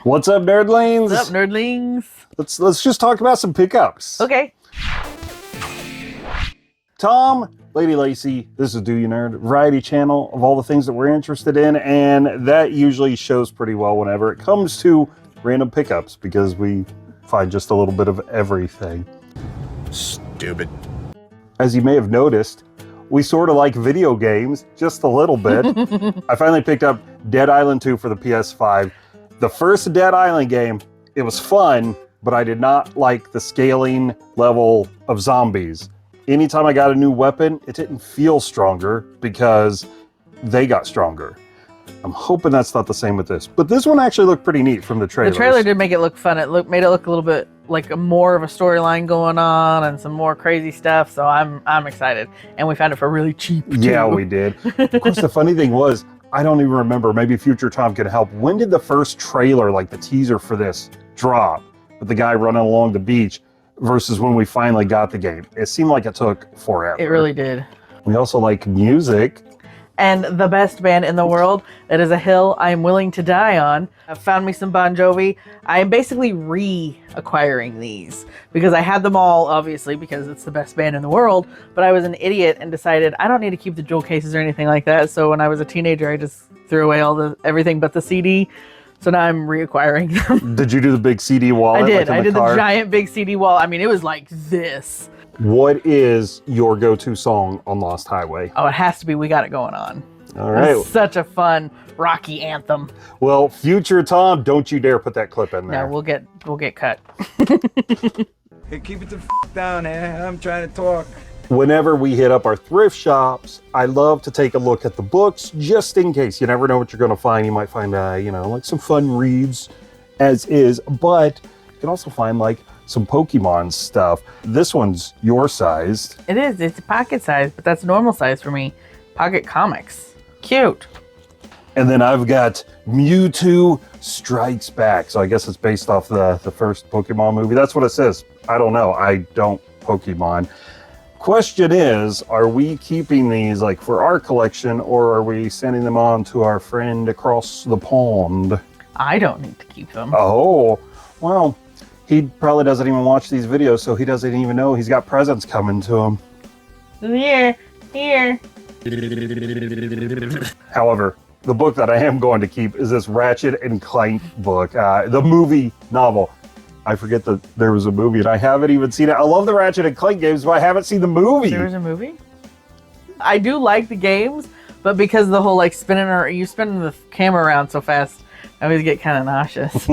What's up, nerdlings? What's up, nerdlings? Let's just talk about some pickups. Okay. Tom, Lady Lacey, this is Do You Nerd, variety channel of all the things that we're interested in, and that usually shows pretty well whenever it comes to random pickups because we find just a little bit of everything. Stupid. As you may have noticed, we sort of like video games just a little bit. I finally picked up Dead Island 2 for the PS5. The first Dead Island game, it was fun, but I did not like the scaling level of zombies. Anytime I got a new weapon, it didn't feel stronger because they got stronger. I'm hoping that's not the same with this. But this one actually looked pretty neat from the trailer. The trailer did make it look fun. Made it look a little bit like more of a storyline going on and some more crazy stuff. So I'm excited. And we found it for really cheap too. Yeah, we did. Of course, the funny thing was, I don't even remember. Maybe Future Tom can help. When did the first trailer, like the teaser for this, drop? With the guy running along the beach versus when we finally got the game. It seemed like it took forever. It really did. We also like music. And the best band in the world, that is a hill I am willing to die on. I found me some Bon Jovi. I am basically reacquiring these because I had them all, obviously, because it's the best band in the world. But I was an idiot and decided I don't need to keep the jewel cases or anything like that. So when I was a teenager, I just threw away everything but the CD. So now I'm reacquiring them. Did you do the big CD wallet? I did. Like I did car? the giant big CD wall. I mean, it was like this. What is your go-to song on Lost Highway? Oh, it has to be We Got It Going On. All right. It's such a fun rocky anthem. Well, Future Tom, don't you dare put that clip in there. No, we'll get cut. Hey, keep it the down, I'm trying to talk. Whenever we hit up our thrift shops, I love to take a look at the books just in case. You never know what you're going to find. You might find, like some fun reads as is, but you can also find like some Pokemon stuff. This one's your size. It is. It's pocket size, but that's normal size for me. Pocket comics. Cute. And then I've got Mewtwo Strikes Back. So I guess it's based off the first Pokemon movie. That's what it says. I don't know. I don't Pokemon. Question is, are we keeping these like for our collection or are we sending them on to our friend across the pond? I don't need to keep them. Oh, well, he probably doesn't even watch these videos, so he doesn't even know he's got presents coming to him. Here. However, the book that I am going to keep is this Ratchet and Clank book, the movie novel. I forget that there was a movie, and I haven't even seen it. I love the Ratchet and Clank games, but I haven't seen the movie. There was a movie? I do like the games, but because of the whole like you spinning the camera around so fast, I always get kind of nauseous.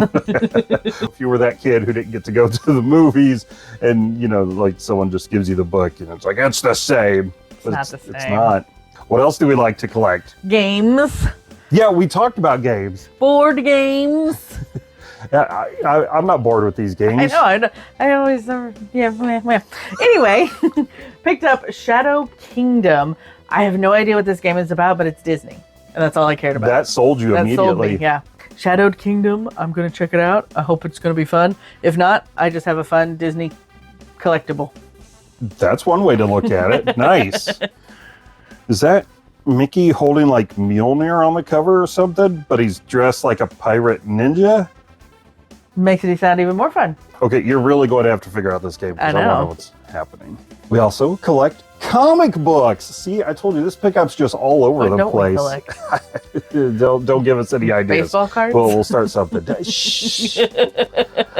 If you were that kid who didn't get to go to the movies, and like someone just gives you the book, it's like it's the same. It's not the same. It's not. What else do we like to collect? Games. Yeah, we talked about games. Board games. I'm not bored with these games. I know. I always, yeah. Anyway, picked up Shadow Kingdom. I have no idea what this game is about, but it's Disney. And that's all I cared about. That sold you immediately. Sold me, yeah. Shadowed Kingdom. I'm going to check it out. I hope it's going to be fun. If not, I just have a fun Disney collectible. That's one way to look at it. Nice. Is that Mickey holding like Mjolnir on the cover or something, but he's dressed like a pirate ninja? Makes it sound even more fun. Okay, you're really going to have to figure out this game because I want to know what's happening. We also collect comic books. See, I told you this pickup's just all over the place. Don't give us any ideas. Baseball cards? Well, we'll start something. Shh.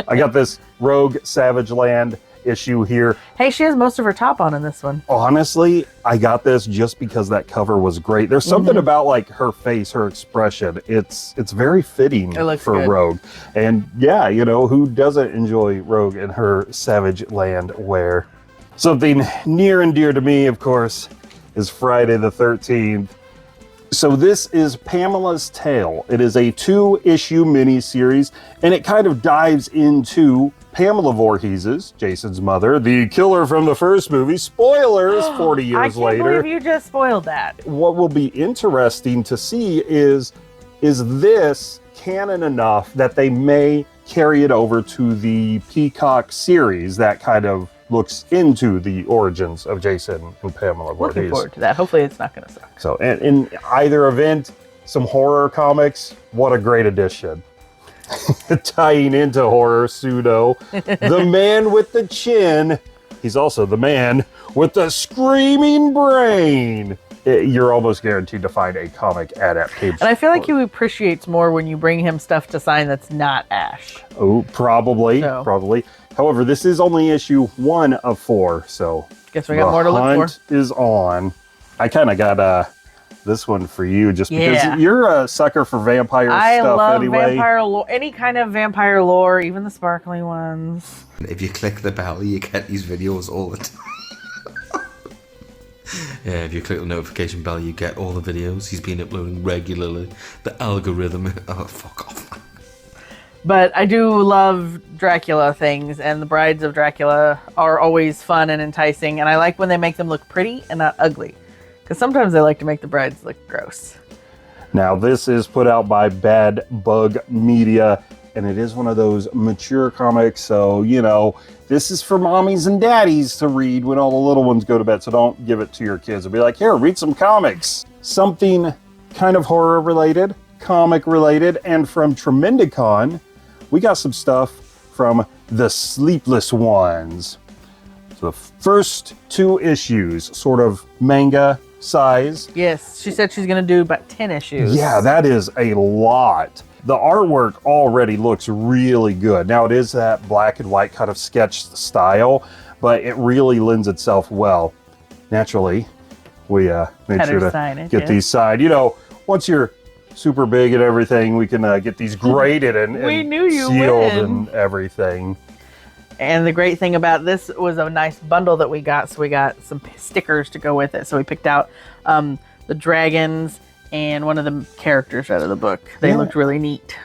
I got this Rogue Savage Land issue here. Hey, she has most of her top on in this one. Honestly, I got this just because that cover was great. There's something about like her face, her expression. It's very fitting for good. Rogue. And yeah, who doesn't enjoy Rogue in her Savage Land wear? Something near and dear to me, of course, is Friday the 13th. So this is Pamela's Tale. It is a 2-issue miniseries, and it kind of dives into Pamela Voorhees, Jason's mother, the killer from the first movie. Spoilers, 40 years later. I can't believe you just spoiled that. What will be interesting to see is this canon enough that they may carry it over to the Peacock series that kind of looks into the origins of Jason and Pamela Voorhees. Looking forward to that. Hopefully it's not going to suck. So in either event, some horror comics, what a great addition. Tying into horror pseudo, the man with the chin. He's also the man with the screaming brain. You're almost guaranteed to find a comic adaptation. And I feel like he appreciates more when you bring him stuff to sign that's not Ash. Oh, probably. However, this is only issue 1 of 4, so guess we got more to look for. The hunt is on. I kind of got this one for you just because you're a sucker for vampire stuff anyway. I love vampire lore, any kind of vampire lore, even the sparkly ones. If you click the bell, you get these videos all the time. Yeah, if you click the notification bell, you get all the videos. He's been uploading regularly. The algorithm. Oh, fuck off. But I do love Dracula things, and the brides of Dracula are always fun and enticing, and I like when they make them look pretty and not ugly. Because sometimes they like to make the brides look gross. Now, this is put out by Bad Bug Media, and it is one of those mature comics, so, you know, this is for mommies and daddies to read when all the little ones go to bed, so don't give it to your kids. It'll be like, here, read some comics. Something kind of horror-related, comic-related, and from Tremendicon, we got some stuff from the Sleepless Ones. So the first 2 issues, sort of manga size. Yes, she said she's going to do about 10 issues. Yeah, that is a lot. The artwork already looks really good. Now, it is that black and white kind of sketch style, but it really lends itself well. Naturally, we made sure to get these signed. You know, once you're super big and everything, we can get these graded and sealed and everything. And the great thing about this was a nice bundle that we got, so we got some stickers to go with it. So we picked out the dragons and one of the characters out of the book. They looked really neat.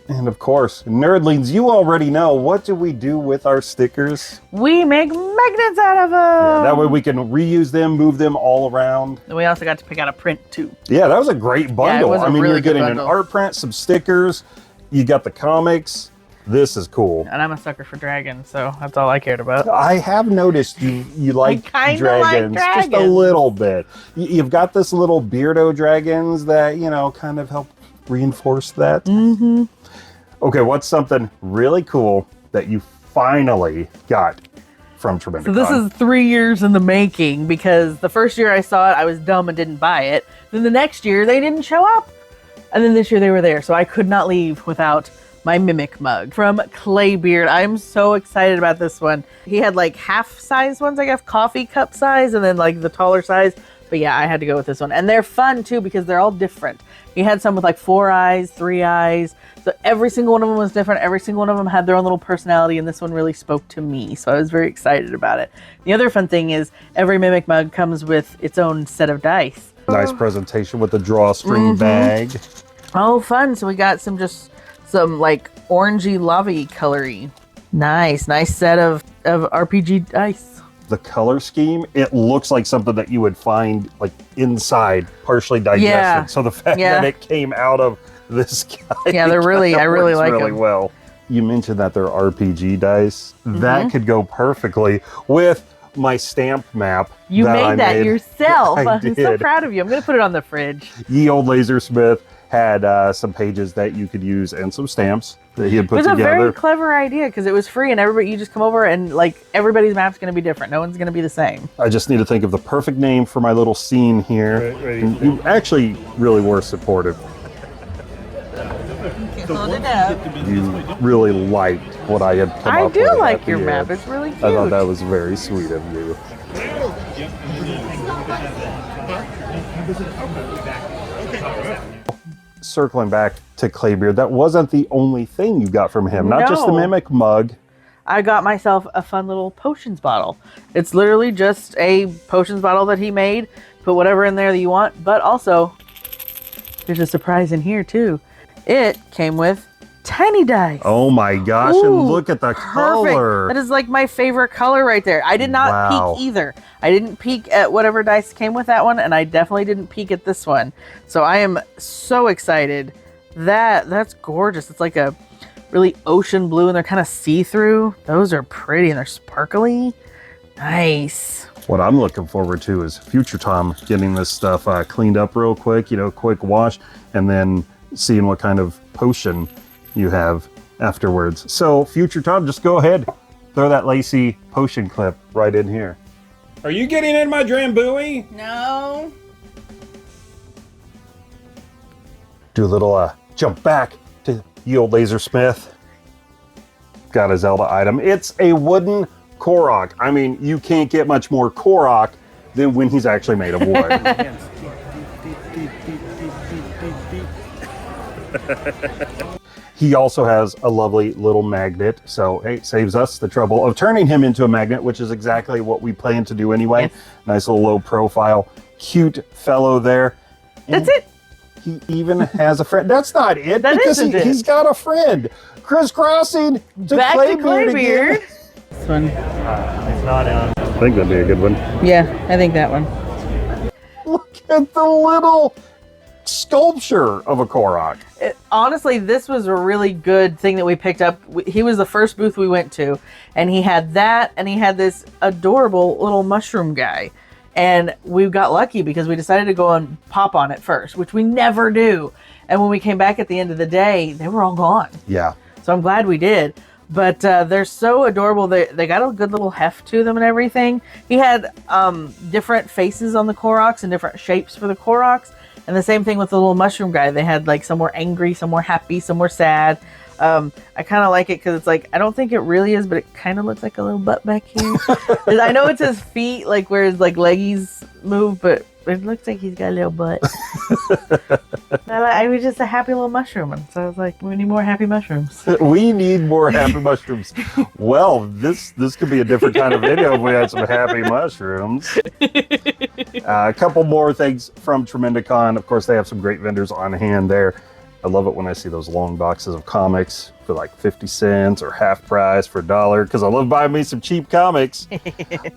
And of course, Nerdlings, you already know, what do we do with our stickers? We make magnets out of them! Yeah, that way we can reuse them, move them all around. And we also got to pick out a print too. Yeah, that was a great bundle. Yeah, it was a really you're getting bundle. An art print, some stickers, you got the comics. This is cool. And I'm a sucker for dragons, so that's all I cared about. I have noticed you like dragons, like dragons just a little bit. You've got this little beardo dragons that, you know, kind of help reinforce that. Mm-hmm. Okay, what's something really cool that you finally got from Tremendicon? So this is 3 years in the making, because the first year I saw it, I was dumb and didn't buy it. Then the next year, they didn't show up. And then this year they were there, so I could not leave without my Mimic mug from Claybeard. I'm so excited about this one. He had like half-size ones, I guess, coffee cup size, and then like the taller size. But yeah, I had to go with this one. And they're fun too, because they're all different. He had some with like 4 eyes, 3 eyes. So every single one of them was different. Every single one of them had their own little personality, and this one really spoke to me. So I was very excited about it. The other fun thing is every Mimic mug comes with its own set of dice. Nice presentation with the drawstring bag. Oh, fun. So we got some like orangey lavy colory. Nice set of RPG dice. The color scheme, it looks like something that you would find like inside, partially digested. Yeah. So the fact that it came out of this guy, yeah, they're really, I really like really them. well. You mentioned that they're RPG dice. That could go perfectly with my stamp map. You made that yourself. I I'm so proud of you. I'm going to put it on the fridge. Ye Olde Lasersmith had some pages that you could use and some stamps that he had put together. It was a very clever idea, because it was free, and everybody, you just come over and like everybody's map's going to be different. No one's going to be the same. I just need to think of the perfect name for my little scene here. Right. You actually really were supportive. You really liked what I had come up with. I do like your map. It's really cute. I thought that was very sweet of you. Circling back to Claybeard, that wasn't the only thing you got from him. Not just the Mimic mug. I got myself a fun little potions bottle. It's literally just a potions bottle that he made. Put whatever in there that you want, but also there's a surprise in here too. It came with tiny dice. Oh my gosh, and look at the color. That is like my favorite color right there. I did not peek either. I didn't peek at whatever dice came with that one, and I definitely didn't peek at this one. So I am so excited. That's gorgeous. It's like a really ocean blue, and they're kind of see-through. Those are pretty, and they're sparkly. Nice. What I'm looking forward to is future Tom getting this stuff cleaned up real quick, quick wash, and then seeing what kind of potion you have afterwards. So, future Tom, just go ahead. Throw that Lacey potion clip right in here. Are you getting in my Drambuie? No. Do a little jump back to the Olde Lasersmith. Got a Zelda item. It's a wooden Korok. I mean, you can't get much more Korok than when he's actually made of wood. He also has a lovely little magnet, so it saves us the trouble of turning him into a magnet, which is exactly what we plan to do anyway. Yes. Nice little low profile, cute fellow there. And That's it. he even has a friend. That's not it, That because isn't it. he's got a friend. Crisscrossing to Back to Claybeard again. Claybeard. This one. I think that'd be a good one. Yeah, I think that one. Look at the little sculpture of a Korok. Honestly, this was a really good thing that we picked up. He was the first booth we went to, and he had that, and he had this adorable little mushroom guy. And we got lucky because we decided to go and pop on it first, which we never do. And when we came back at the end of the day, they were all gone. Yeah. So I'm glad we did. But they're so adorable. They got a good little heft to them and everything. He had different faces on the Koroks and different shapes for the Koroks. And the same thing with the little mushroom guy. They had like some were angry, some were happy, some were sad. I kind of like it because it's like, I don't think it really is, but it kind of looks like a little butt back here. I know it's his feet, like where his like leggies move, but it looks like he's got a little butt. I was just a happy little mushroom. And so I was like, we need more happy mushrooms. We need more happy mushrooms. Well, this could be a different kind of video if we had some happy mushrooms. A couple more things from Tremendicon. Of course, they have some great vendors on hand there. I love it when I see those long boxes of comics for like 50 cents or half price for $1 because I love buying me some cheap comics.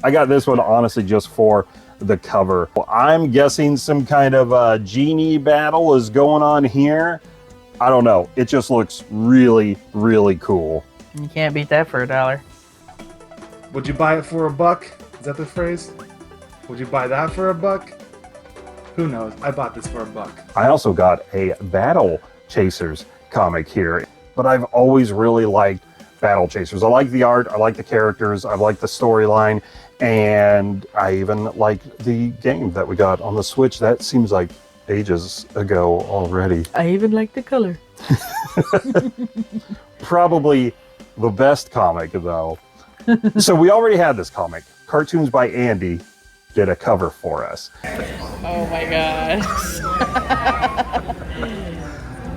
I got this one honestly just for the cover. Well, I'm guessing some kind of genie battle is going on here. I don't know. It just looks really, really cool. You can't beat that for $1. Would you buy it for $1? Is that the phrase? Would you buy that for $1? Who knows? I bought this for $1. I also got a Battle Chasers comic here, but I've always really liked Battle Chasers. I like the art, I like the characters, I like the storyline, and I even like the game that we got on the Switch. That seems like ages ago already. I even like the color. Probably the best comic though. So we already had this comic. Cartoons by Andie did a cover for us. Oh my gosh.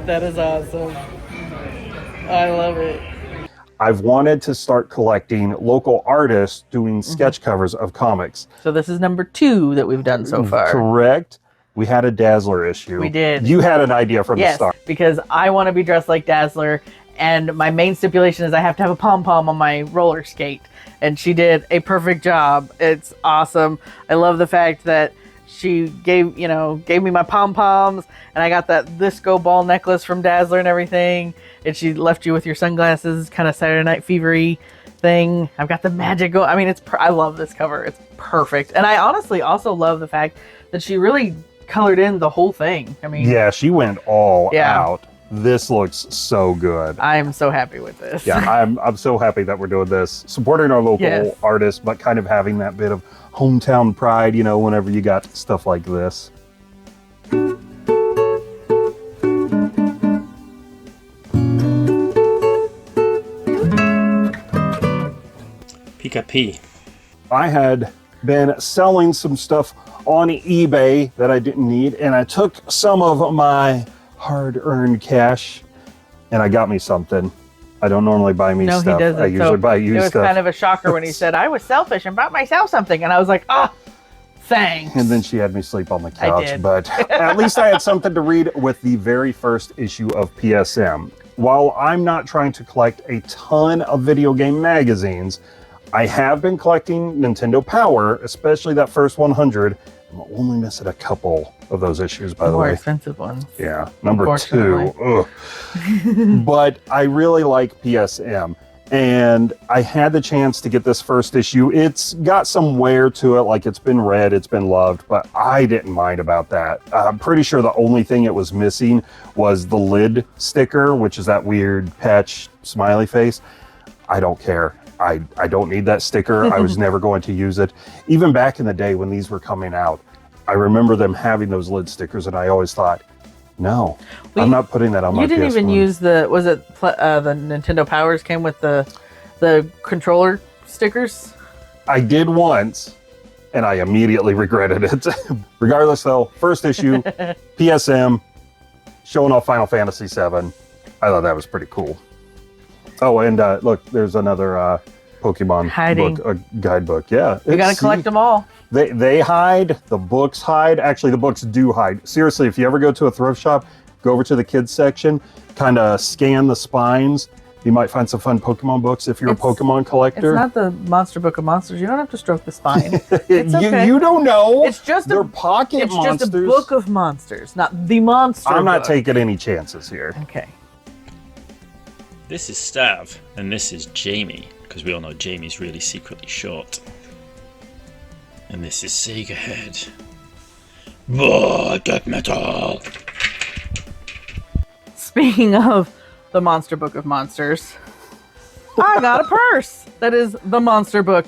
That is awesome. I love it. I've wanted to start collecting local artists doing sketch covers of comics. So this is number 2 that we've done so far. Correct. We had a Dazzler issue. We did. You had an idea from the start. Because I want to be dressed like Dazzler, and my main stipulation is I have to have a pom-pom on my roller skate. And she did a perfect job. It's awesome. I love the fact that she gave me my pom-poms, and I got that disco ball necklace from Dazzler and everything. And she left you with your sunglasses, kind of Saturday Night Fever-y thing. I've got the magic going. I mean, I love this cover. It's perfect. And I honestly also love the fact that she really colored in the whole thing. I mean, yeah, she went all out. This looks so good. I'm so happy with this. Yeah, I'm so happy that we're doing this, supporting our local artists, but kind of having that bit of hometown pride, whenever you got stuff like this. Pika-P. I had been selling some stuff on eBay that I didn't need, and I took some of my hard-earned cash, and I got me something. I don't normally buy me stuff. He doesn't. I usually buy used stuff. It was kind of a shocker when he said, I was selfish and bought myself something. And I was like, thanks. And then she had me sleep on the couch. did. But at least I had something to read with the very first issue of PSM. While I'm not trying to collect a ton of video game magazines, I have been collecting Nintendo Power, especially that first 100. I'm only missing a couple of those issues, by the way. More expensive ones. Yeah, number 2. Ugh. But I really like PSM. And I had the chance to get this first issue. It's got some wear to it, like it's been read, it's been loved, but I didn't mind about that. I'm pretty sure the only thing it was missing was the lid sticker, which is that weird patch smiley face. I don't care. I don't need that sticker. I was never going to use it. Even back in the day when these were coming out, I remember them having those lid stickers, and I always thought, no, I'm not putting that on my PS1. You didn't even use the Nintendo Powers came with the controller stickers? I did once, and I immediately regretted it. Regardless, though, first issue, PSM, showing off Final Fantasy VII. I thought that was pretty cool. Oh, and look, there's another Pokemon book, a guidebook. Yeah, You got to collect them all. They hide, the books hide. Actually, the books do hide. Seriously, if you ever go to a thrift shop, go over to the kids section, kind of scan the spines. You might find some fun Pokemon books if you're a Pokemon collector. It's not the Monster Book of Monsters. You don't have to stroke the spine. It's okay. You don't know. It's just They're pocket monsters. It's just a book of monsters, not the monster I'm not book. taking any chances here. Okay. This is Stav, and this is Jamie, because we all know Jamie's really secretly short. And this is Sega Head. Death metal! Speaking of the Monster Book of Monsters, I got a purse that is the Monster Book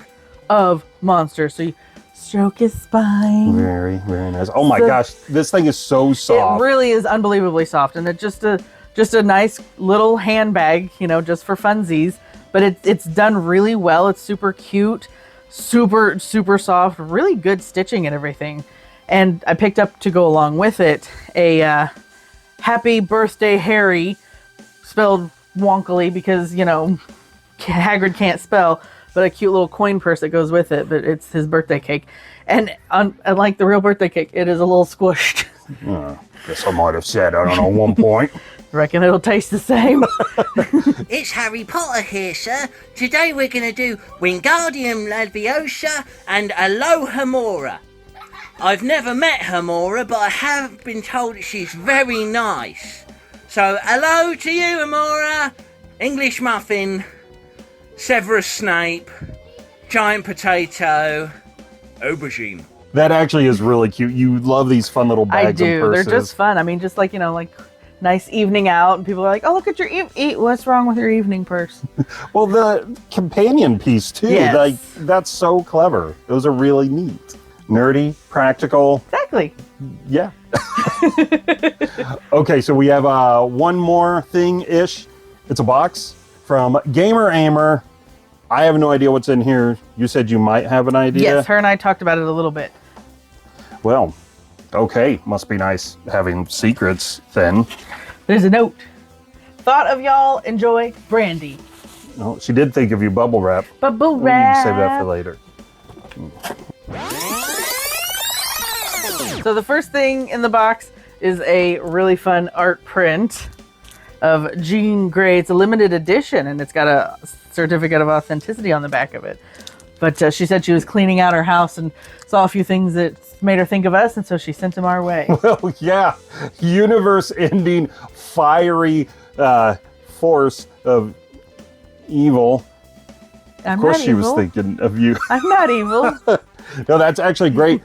of Monsters. So you stroke his spine. Very, very nice. Oh my gosh, this thing is so soft. It really is unbelievably soft, and it's just a nice little handbag, just for funsies. But it's done really well. It's super cute. Super, super soft, really good stitching and everything. And I picked up to go along with it a Happy Birthday Harry, spelled wonkily because, Hagrid can't spell, but a cute little coin purse that goes with it, but it's his birthday cake. And unlike the real birthday cake, it is a little squished. Guess I might have said, I don't know, one point. Reckon it'll taste the same. It's Harry Potter here, sir. Today we're going to do Wingardium Leviosa and Alohomora. I've never met Homora, but I have been told that she's very nice. So, hello to you, Homora. English Muffin, Severus Snape, Giant Potato, Aubergine. That actually is really cute. You love these fun little bags I and do. purses. They're just fun. I mean, just like, nice evening out, and people are like, oh, look at your what's wrong with your evening purse? Well, the companion piece too. Yes. That's so clever. Those are really neat. Nerdy, practical. Exactly. Yeah. Okay, so we have one more thing-ish. It's a box from Gamer Aimer. I have no idea what's in here. You said you might have an idea? Yes, her and I talked about it a little bit. Well, okay. Must be nice having secrets then. There's a note. Thought of y'all enjoy brandy. Oh, she did think of you, bubble wrap. Bubble You wrap. can save that for later. So the first thing in the box is a really fun art print of Jean Grey. It's a limited edition, and it's got a certificate of authenticity on the back of it. But she said she was cleaning out her house and saw a few things that made her think of us, and so she sent them our way. Well, yeah. Universe-ending, fiery force of evil. I'm Of course not she was evil. thinking of you. I'm not evil. No, that's actually great.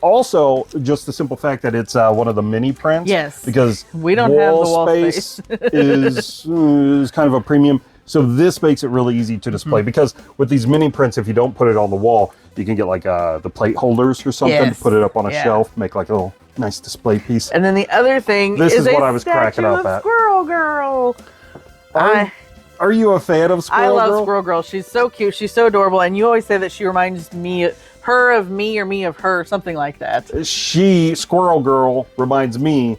Also, just the simple fact that it's one of the mini prints. Yes. Because We don't have the wall space is kind of a premium. So this makes it really easy to display because with these mini prints, if you don't put it on the wall, you can get like the plate holders or something, Yes. put it up on a Yeah. shelf, make like a little nice display piece. And then the other thing This is a what I was cracking statue up of at. Squirrel Girl. Are you a fan of Squirrel I love Girl? Squirrel Girl. She's so cute. She's so adorable. And you always say that she reminds her of me or me of her, something like that. Squirrel Girl reminds me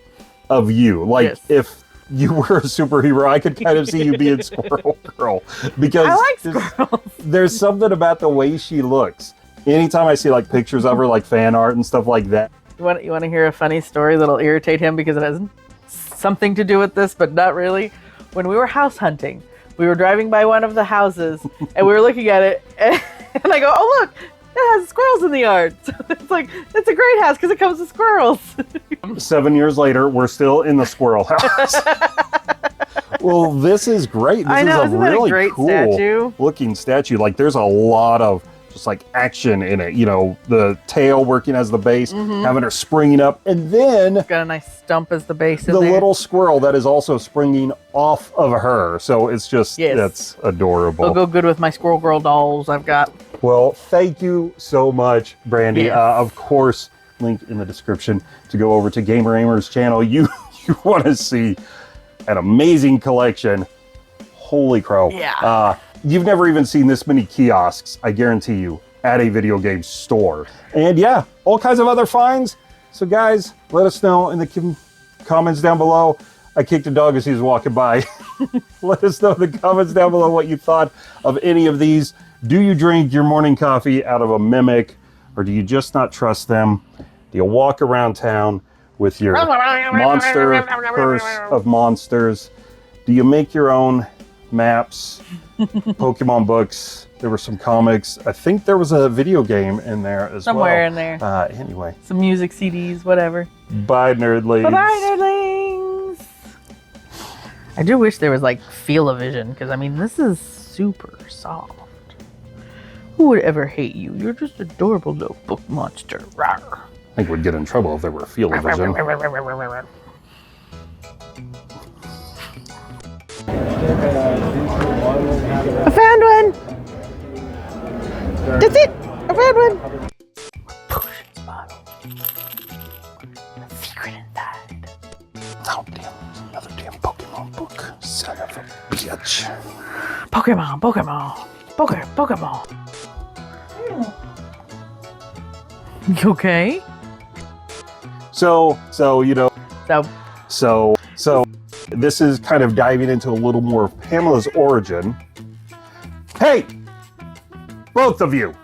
of you. Like Yes. if you were a superhero, I could kind of see you being Squirrel Girl because I like squirrels. there's something about the way she looks. Anytime I see like pictures of her, like fan art and stuff like that. You want to hear a funny story that'll irritate him because it has something to do with this, but not really? When we were house hunting, we were driving by one of the houses and we were looking at it and I go, oh, look, it has squirrels in the yard. So it's like, it's a great house because it comes with squirrels. 7 years later, we're still in the squirrel house. Well, this is great. This I know, is isn't a that a really great cool statue? looking statue. Like, there's a lot of just like action in it. You know, the tail working as the base, having her springing up, and then Got a nice stump as the base in the there. little squirrel that is also springing off of her. So it's just, Yes. that's adorable. It'll go good with my Squirrel Girl dolls I've got. Well, thank you so much, Brandy. Yes. Of course, link in the description to go over to Gamer Amer's channel. You want to see an amazing collection. Holy crow. Yeah. You've never even seen this many kiosks, I guarantee you, at a video game store. And yeah, all kinds of other finds. So guys, let us know in the comments down below. I kicked a dog as he was walking by. Let us know in the comments down below what you thought of any of these. Do you drink your morning coffee out of a Mimic, or do you just not trust them? Do you walk around town with your monster purse of monsters? Do you make your own maps, Pokemon books? There were some comics. I think there was a video game in there as Somewhere well. in there. Anyway. Some music CDs, whatever. Bye, Nerdlings. Bye-bye, nerdlings! I do wish there was like feel-o-vision, because I mean, this is super soft. Who would ever hate you? You're just adorable little book monster. Rawr. I think we'd get in trouble if there were feel-o-vision. I found one! That's it! I found one! Potions bottle. Secret inside. Oh, damn. There's another damn Pokemon book. Son of a bitch. Pokemon, Pokemon. Pokemon. You okay? So, you know, So, So this is kind of diving into a little more of Pamela's origin. Hey, both of you,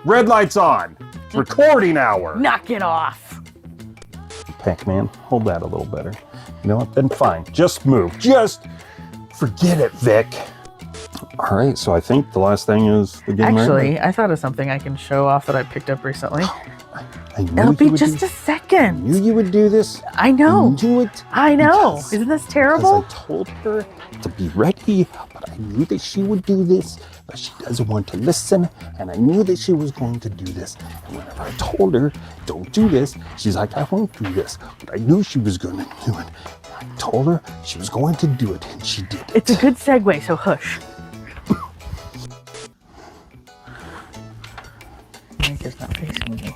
red lights on, recording hour. knock it off. Pac-Man, hold that a little better. You know what, then fine, just move, just forget it, Vic. All right, so I think the last thing is the game. Actually, I thought of something I can show off that I picked up recently. I knew It'll be you would just do, a second. knew you would do this. I know. Knew it. I know. Because- Isn't this terrible? Because I told her to be ready, but I knew that she would do this, but she doesn't want to listen, and I knew that she was going to do this. And whenever I told her, don't do this, she's like, I won't do this. But I knew she was going to do it. And I told her she was going to do it, and she did it. It's a good segue, so hush. Mike is not facing me.